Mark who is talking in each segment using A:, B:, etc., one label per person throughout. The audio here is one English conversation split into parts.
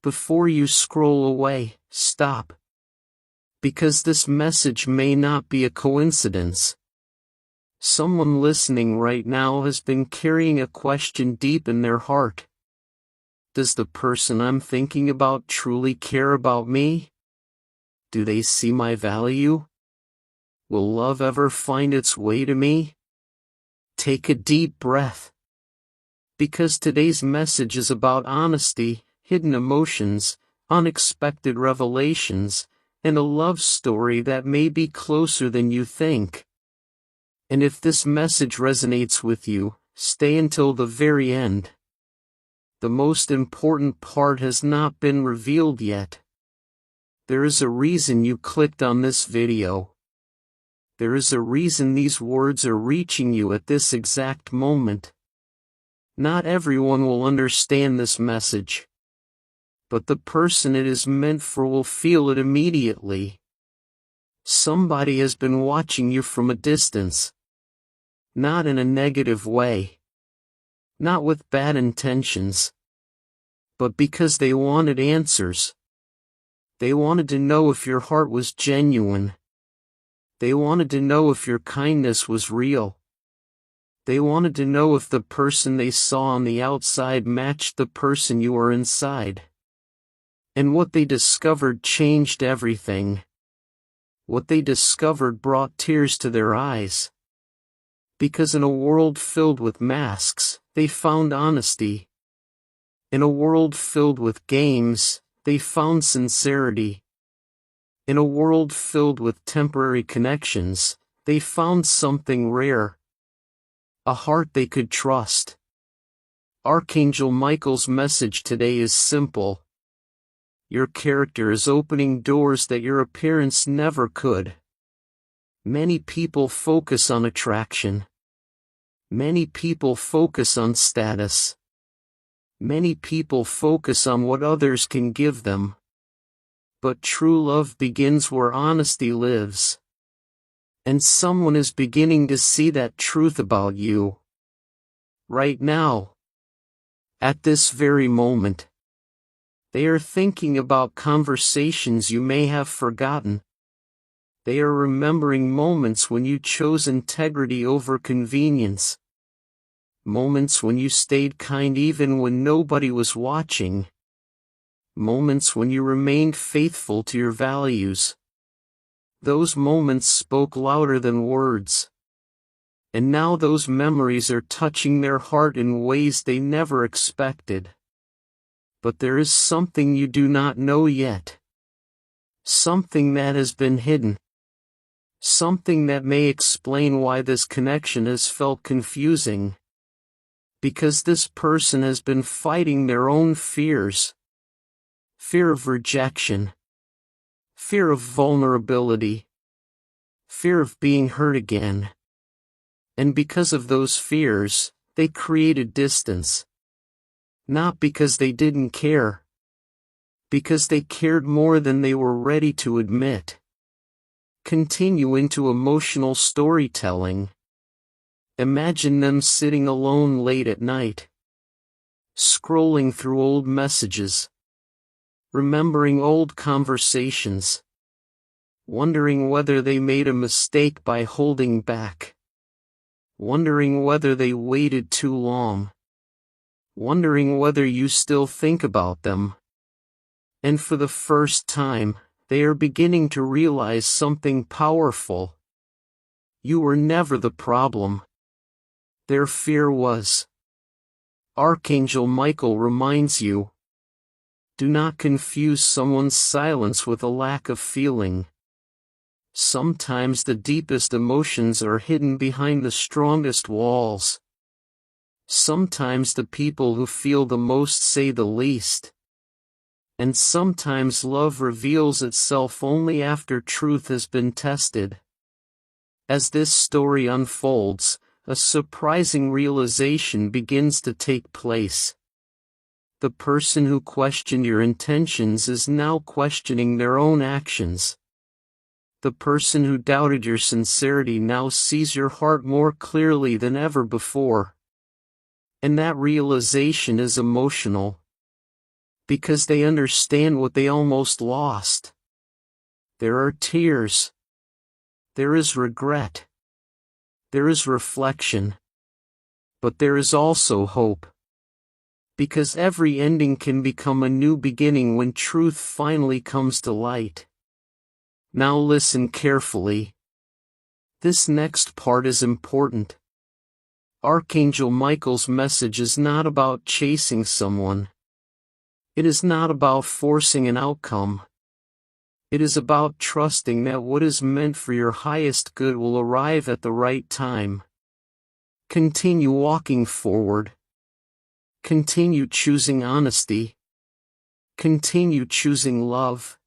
A: Before you scroll away, stop. Because this message may not be a coincidence. Someone listening right now has been carrying a question deep in their heart. Does the person I'm thinking about truly care about me? Do they see my value? Will love ever find its way to me? Take a deep breath. Because today's message is about honesty, hidden emotions, unexpected revelations, and a love story that may be closer than you think. And if this message resonates with you, stay until the very end. The most important part has not been revealed yet. There is a reason you clicked on this video. There is a reason these words are reaching you at this exact moment. Not everyone will understand this message. But the person it is meant for will feel it immediately. Somebody has been watching you from a distance. Not in a negative way. Not with bad intentions. But because they wanted answers. They wanted to know if your heart was genuine. They wanted to know if your kindness was real. They wanted to know if the person they saw on the outside matched the person you were inside. And what they discovered changed everything. What they discovered brought tears to their eyes. Because in a world filled with masks, they found honesty. In a world filled with games, they found sincerity. In a world filled with temporary connections, they found something rare. A heart they could trust. Archangel Michael's message today is simple. Your character is opening doors that your appearance never could. Many people focus on attraction. Many people focus on status. Many people focus on what others can give them. But true love begins where honesty lives. And someone is beginning to see that truth about you. Right now. At this very moment. They are thinking about conversations you may have forgotten. They are remembering moments when you chose integrity over convenience. Moments when you stayed kind even when nobody was watching. Moments when you remained faithful to your values. Those moments spoke louder than words. And now those memories are touching their heart in ways they never expected. But there is something you do not know yet. Something that has been hidden. Something that may explain why this connection has felt confusing. Because this person has been fighting their own fears. Fear of rejection. Fear of vulnerability. Fear of being hurt again. And because of those fears, they created distance. Not because they didn't care. Because they cared more than they were ready to admit. Continue into emotional storytelling. Imagine them sitting alone late at night. Scrolling through old messages. Remembering old conversations. Wondering whether they made a mistake by holding back. Wondering whether they waited too long. Wondering whether you still think about them. And for the first time, they are beginning to realize something powerful. You were never the problem. Their fear was. Archangel Michael reminds you. Do not confuse someone's silence with a lack of feeling. Sometimes the deepest emotions are hidden behind the strongest walls. Sometimes the people who feel the most say the least. And sometimes love reveals itself only after truth has been tested. As this story unfolds, a surprising realization begins to take place. The person who questioned your intentions is now questioning their own actions. The person who doubted your sincerity now sees your heart more clearly than ever before. And that realization is emotional. because they understand what they almost lost. There are tears. There is regret. There is reflection. But there is also hope. Because every ending can become a new beginning when truth finally comes to light. Now listen carefully. This next part is important. Archangel Michael's message is not about chasing someone. It is not about forcing an outcome. It is about trusting that what is meant for your highest good will arrive at the right time. Continue walking forward. Continue choosing honesty. Continue choosing love.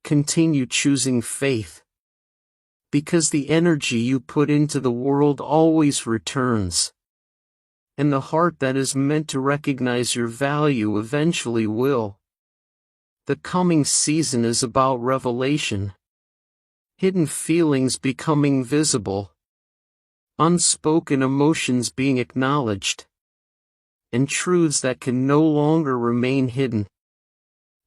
A: Continue choosing faith. Because the energy you put into the world always returns. And the heart that is meant to recognize your value eventually will. The coming season is about revelation. Hidden feelings becoming visible. Unspoken emotions being acknowledged. And truths that can no longer remain hidden.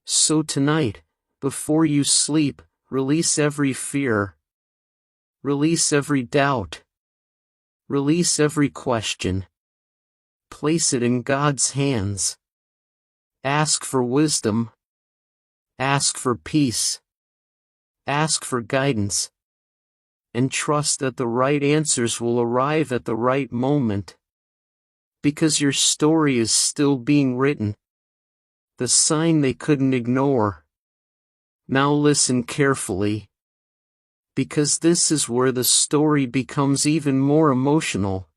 A: So tonight, before you sleep, release every fear. Release every doubt. Release every question. Place it in God's hands. Ask for wisdom. Ask for peace. Ask for guidance. And trust that the right answers will arrive at the right moment. Because your story is still being written. The sign they couldn't ignore. Now listen carefully. Because this is where the story becomes even more emotional.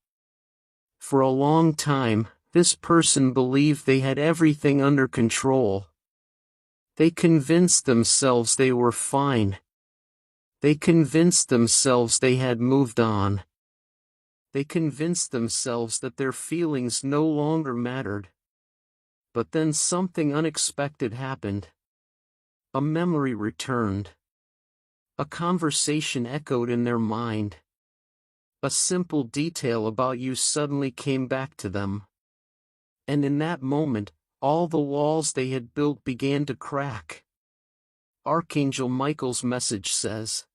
A: For a long time, this person believed they had everything under control. They convinced themselves they were fine. They convinced themselves they had moved on. They convinced themselves that their feelings no longer mattered. But then something unexpected happened. A memory returned. A conversation echoed in their mind. A simple detail about you suddenly came back to them. And in that moment, all the walls they had built began to crack. Archangel Michael's message says,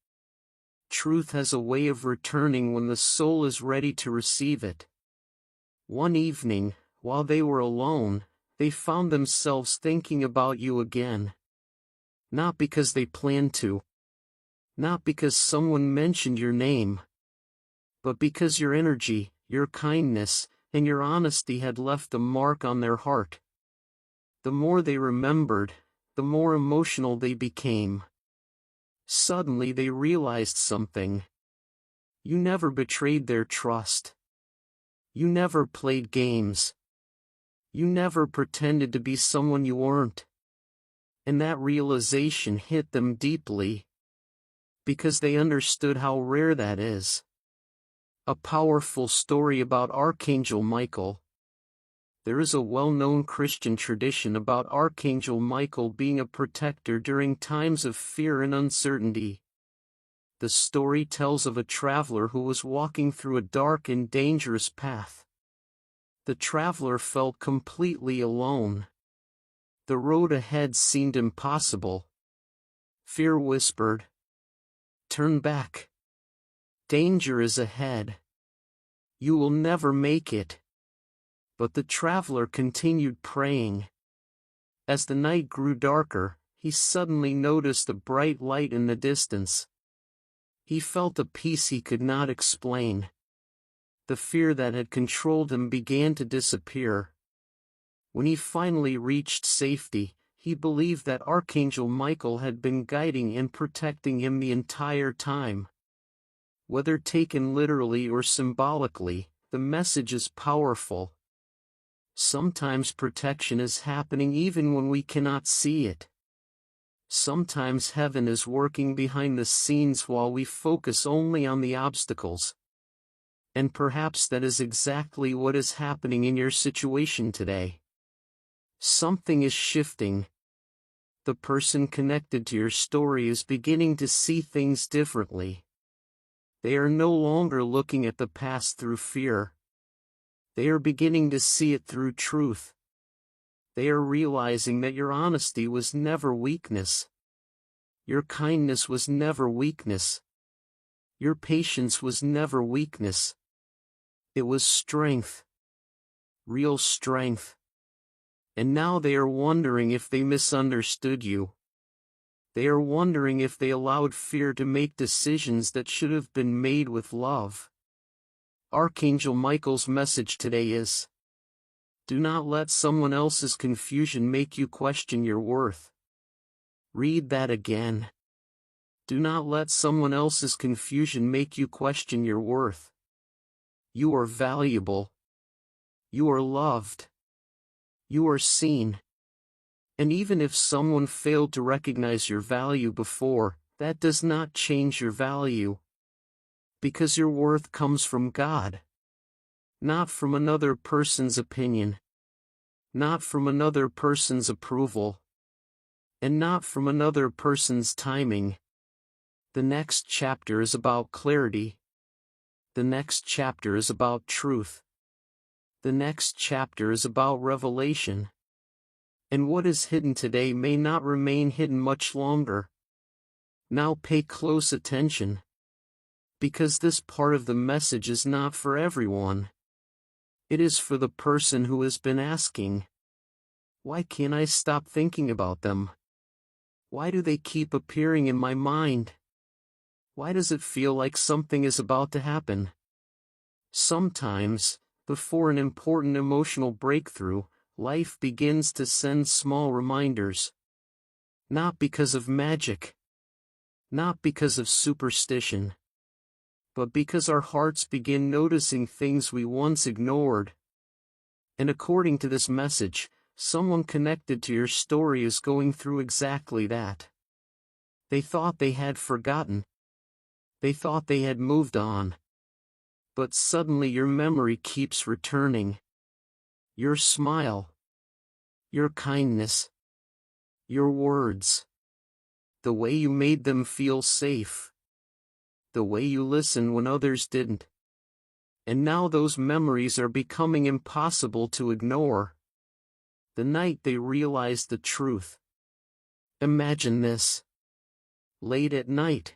A: truth has a way of returning when the soul is ready to receive it. One evening, while they were alone, they found themselves thinking about you again. Not because they planned to. Not because someone mentioned your name. But because your energy, your kindness, and your honesty had left a mark on their heart. The more they remembered, the more emotional they became. Suddenly they realized something. You never betrayed their trust. You never played games. You never pretended to be someone you weren't. And that realization hit them deeply. Because they understood how rare that is. A powerful story about Archangel Michael. There is a well-known Christian tradition about Archangel Michael being a protector during times of fear and uncertainty. The story tells of a traveler who was walking through a dark and dangerous path. The traveler felt completely alone. The road ahead seemed impossible. Fear whispered, "Turn back. Danger is ahead. You will never make it." But the traveler continued praying. As the night grew darker, he suddenly noticed a bright light in the distance. He felt a peace he could not explain. The fear that had controlled him began to disappear. When he finally reached safety, he believed that Archangel Michael had been guiding and protecting him the entire time. Whether taken literally or symbolically, the message is powerful. Sometimes protection is happening even when we cannot see it. Sometimes heaven is working behind the scenes while we focus only on the obstacles. And perhaps that is exactly what is happening in your situation today. Something is shifting. The person connected to your story is beginning to see things differently. They are no longer looking at the past through fear. They are beginning to see it through truth. They are realizing that your honesty was never weakness. Your kindness was never weakness. Your patience was never weakness. It was strength. Real strength. And now they are wondering if they misunderstood you. They are wondering if they allowed fear to make decisions that should have been made with love. Archangel Michael's message today is: do not let someone else's confusion make you question your worth. Read that again. Do not let someone else's confusion make you question your worth. You are valuable. You are loved. You are seen. And even if someone failed to recognize your value before, that does not change your value. Because your worth comes from God. Not from another person's opinion. Not from another person's approval. And not from another person's timing. The next chapter is about clarity. The next chapter is about truth. The next chapter is about revelation. And what is hidden today may not remain hidden much longer. Now pay close attention. Because this part of the message is not for everyone. It is for the person who has been asking, why can't I stop thinking about them? Why do they keep appearing in my mind? Why does it feel like something is about to happen? Sometimes, before an important emotional breakthrough, life begins to send small reminders. Not because of magic. Not because of superstition. But because our hearts begin noticing things we once ignored. And according to this message, someone connected to your story is going through exactly that. They thought they had forgotten. They thought they had moved on. But suddenly your memory keeps returning. Your smile. Your kindness. Your words. The way you made them feel safe. The way you listened when others didn't. And now those memories are becoming impossible to ignore. The night they realized the truth. Imagine this. Late at night.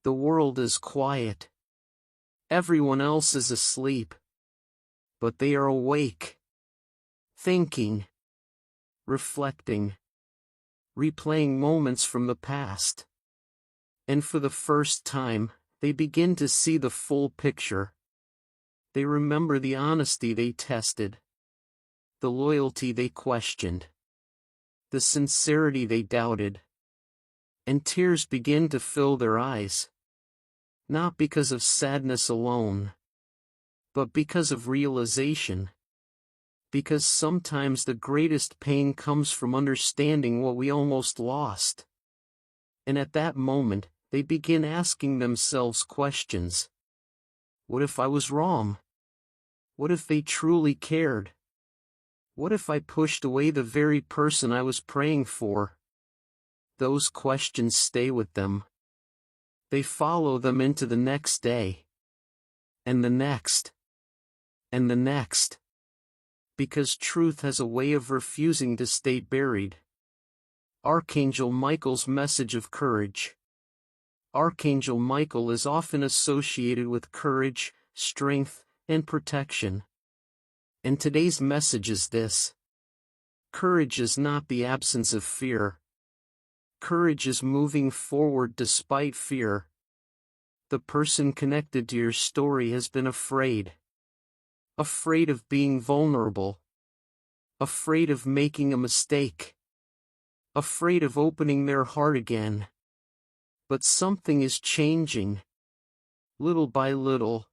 A: The world is quiet. Everyone else is asleep. But they are awake. Thinking. Reflecting. Replaying moments from the past. And for the first time, they begin to see the full picture. They remember the honesty they tested. The loyalty they questioned. The sincerity they doubted. And tears begin to fill their eyes. Not because of sadness alone. But because of realization. Because sometimes the greatest pain comes from understanding what we almost lost. And at that moment, they begin asking themselves questions. What if I was wrong? What if they truly cared? What if I pushed away the very person I was praying for? Those questions stay with them. They follow them into the next day. And the next. And the next. Because truth has a way of refusing to stay buried. Archangel Michael's message of courage. Archangel Michael is often associated with courage, strength, and protection. And today's message is this. Courage is not the absence of fear. Courage is moving forward despite fear. The person connected to your story has been afraid. Afraid of being vulnerable. Afraid of making a mistake. Afraid of opening their heart again. But something is changing. Little by little.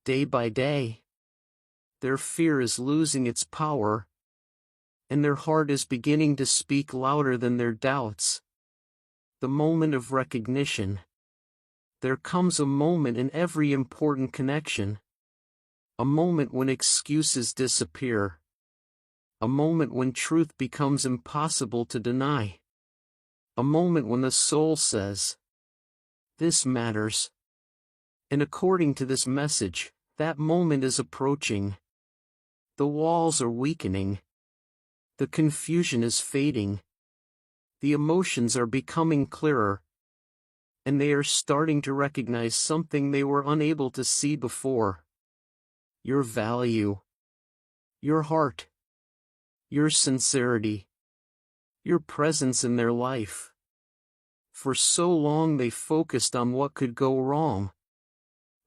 A: Day by day. Their fear is losing its power. And their heart is beginning to speak louder than their doubts. The moment of recognition. There comes a moment in every important connection. A moment when excuses disappear. A moment when truth becomes impossible to deny. A moment when the soul says, "This matters." And according to this message, that moment is approaching. The walls are weakening. The confusion is fading. The emotions are becoming clearer. And they are starting to recognize something they were unable to see before. Your value. Your heart. Your sincerity. Your presence in their life. For so long they focused on what could go wrong.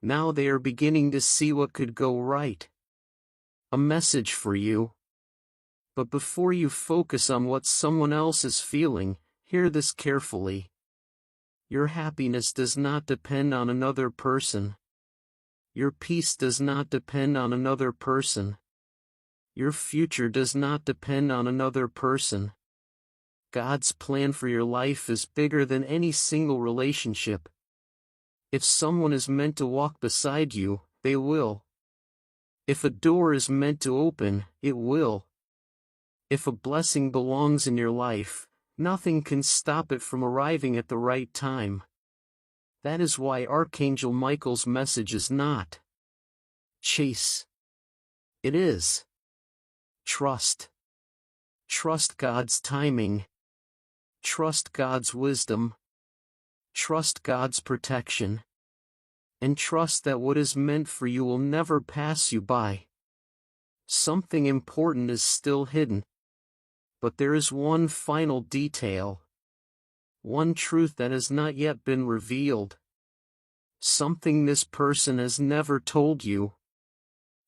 A: Now they are beginning to see what could go right. A message for you. But before you focus on what someone else is feeling, hear this carefully. Your happiness does not depend on another person. Your peace does not depend on another person. Your future does not depend on another person. God's plan for your life is bigger than any single relationship. If someone is meant to walk beside you, they will. If a door is meant to open, it will. If a blessing belongs in your life, nothing can stop it from arriving at the right time. That is why Archangel Michael's message is not chase. It is trust. Trust God's timing. Trust God's wisdom. Trust God's protection. And trust that what is meant for you will never pass you by. Something important is still hidden. But there is one final detail. One truth that has not yet been revealed. Something this person has never told you.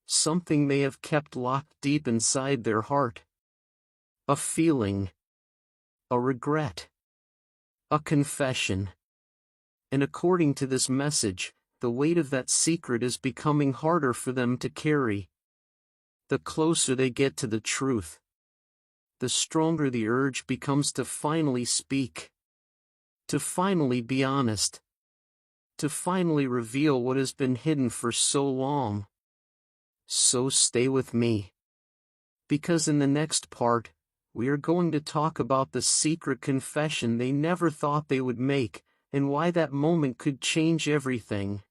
A: Something they have kept locked deep inside their heart. A feeling. A regret. A confession. And according to this message, the weight of that secret is becoming harder for them to carry. The closer they get to the truth, the stronger the urge becomes to finally speak. To finally be honest. To finally reveal what has been hidden for so long. So stay with me. Because in the next part, we are going to talk about the secret confession they never thought they would make, and why that moment could change everything.